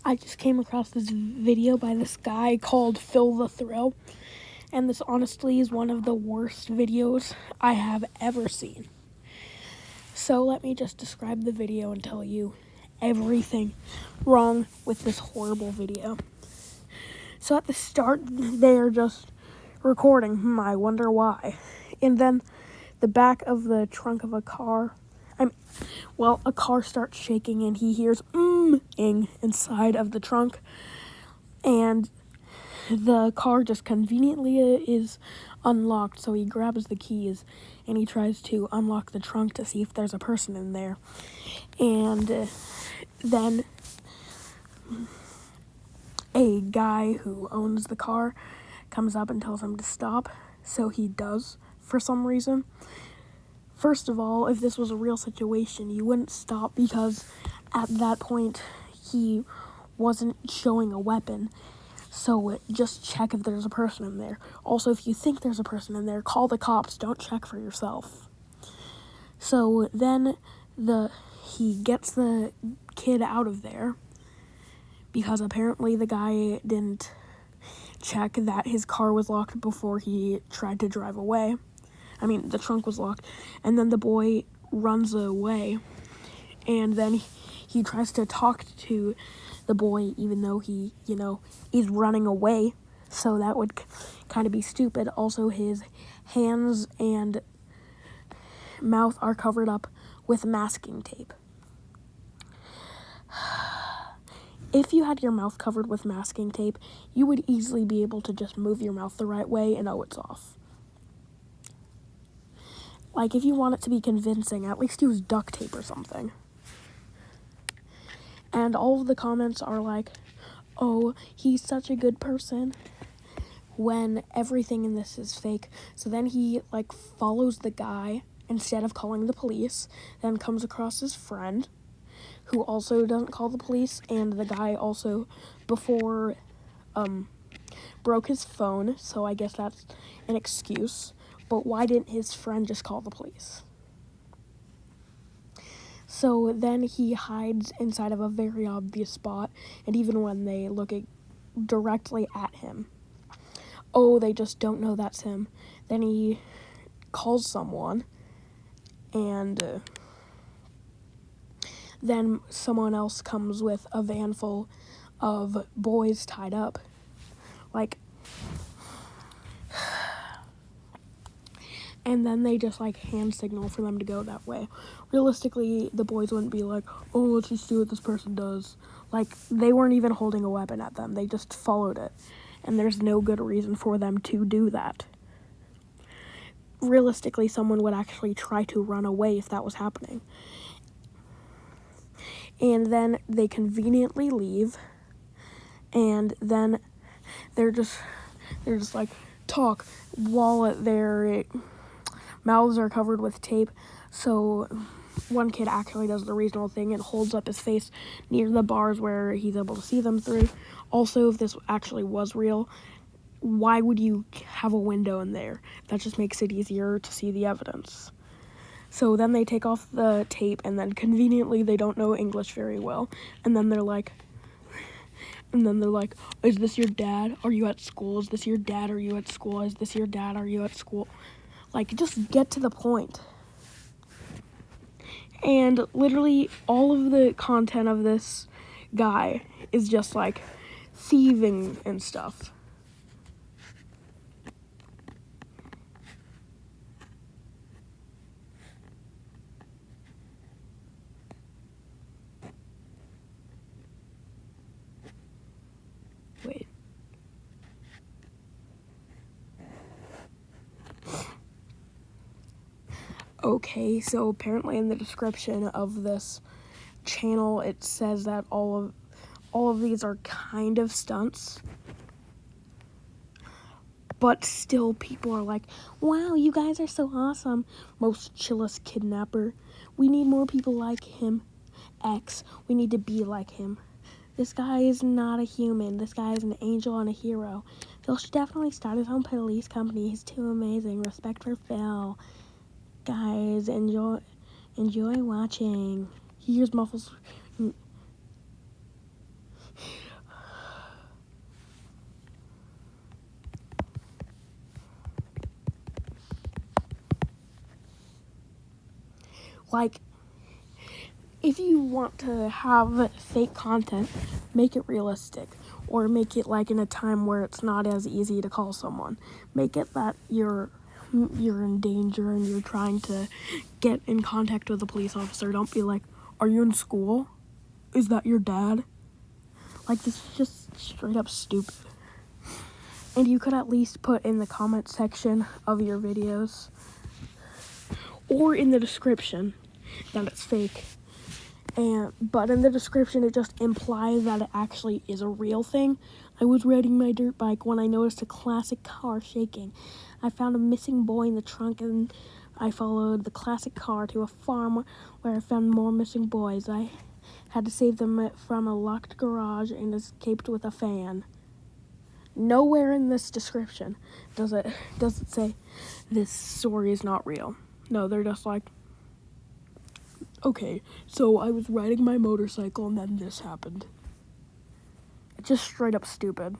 I just came across this video by this guy called PhilTheThrill, and this honestly is one of the worst videos I have ever seen. So let me just describe the video and tell you everything wrong with this horrible video. So at the start, they're just recording, I wonder why. And then the back of the trunk of a car, a car starts shaking and he hears ing inside of the trunk. And the car just conveniently is unlocked, so he grabs the keys and he tries to unlock the trunk to see if there's a person in there. And then a guy who owns the car comes up and tells him to stop, so he does for some reason. First of all, if this was a real situation, you wouldn't stop because at that point he wasn't showing a weapon. So just check if there's a person in there. Also, if you think there's a person in there, call the cops. Don't check for yourself. So then he gets the kid out of there because apparently the guy didn't check that his car was locked before he tried to drive away. The trunk was locked. And then the boy runs away. And then he tries to talk to the boy, even though he, is running away. So that would kind of be stupid. Also, his hands and mouth are covered up with masking tape. If you had your mouth covered with masking tape, you would easily be able to just move your mouth the right way and it's off. Like, if you want it to be convincing, at least use duct tape or something. And all of the comments are like, oh, he's such a good person, when everything in this is fake. So then he, follows the guy instead of calling the police, then comes across his friend, who also doesn't call the police, and the guy also, before, broke his phone, so I guess that's an excuse. But why didn't his friend just call the police? So then he hides inside of a very obvious spot, and even when they look directly at him, they just don't know that's him. Then he calls someone, and then someone else comes with a van full of boys tied up. And then they just, hand signal for them to go that way. Realistically, the boys wouldn't be like, oh, let's just see what this person does. They weren't even holding a weapon at them. They just followed it. And there's no good reason for them to do that. Realistically, someone would actually try to run away if that was happening. And then they conveniently leave. And then they're just talk while their mouths are covered with tape. So one kid actually does the reasonable thing and holds up his face near the bars where he's able to see them through. Also, if this actually was real, why would you have a window in there? That just makes it easier to see the evidence. So then they take off the tape, and then conveniently they don't know English very well. And then they're like, is this your dad? Are you at school? Is this your dad? Are you at school? Is this your dad? Are you at school? Just get to the point. And literally all of the content of this guy is just, thieving and stuff. Wait. Okay, so apparently in the description of this channel, it says that all of these are kind of stunts. But still, people are like, wow, you guys are so awesome. Most chillest kidnapper. We need more people like him. X. We need to be like him. This guy is not a human. This guy is an angel and a hero. Phil should definitely start his own police company. He's too amazing. Respect for Phil. Guys, enjoy watching. He hears muffles. Like, if you want to have fake content, make it realistic. Or make it like in a time where it's not as easy to call someone. Make it that you're in danger and you're trying to get in contact with a police officer. Don't be like, are you in school? Is that your dad? Like, this is just straight up stupid. And you could at least put in the comment section of your videos or in the description that it's fake. But in the description, it just implies that it actually is a real thing. I was riding my dirt bike when I noticed a classic car shaking. I found a missing boy in the trunk, and I followed the classic car to a farm where I found more missing boys. I had to save them from a locked garage and escaped with a fan. Nowhere in this description does it say this story is not real. No, they're just like, okay, so I was riding my motorcycle and then this happened. It's just straight up stupid.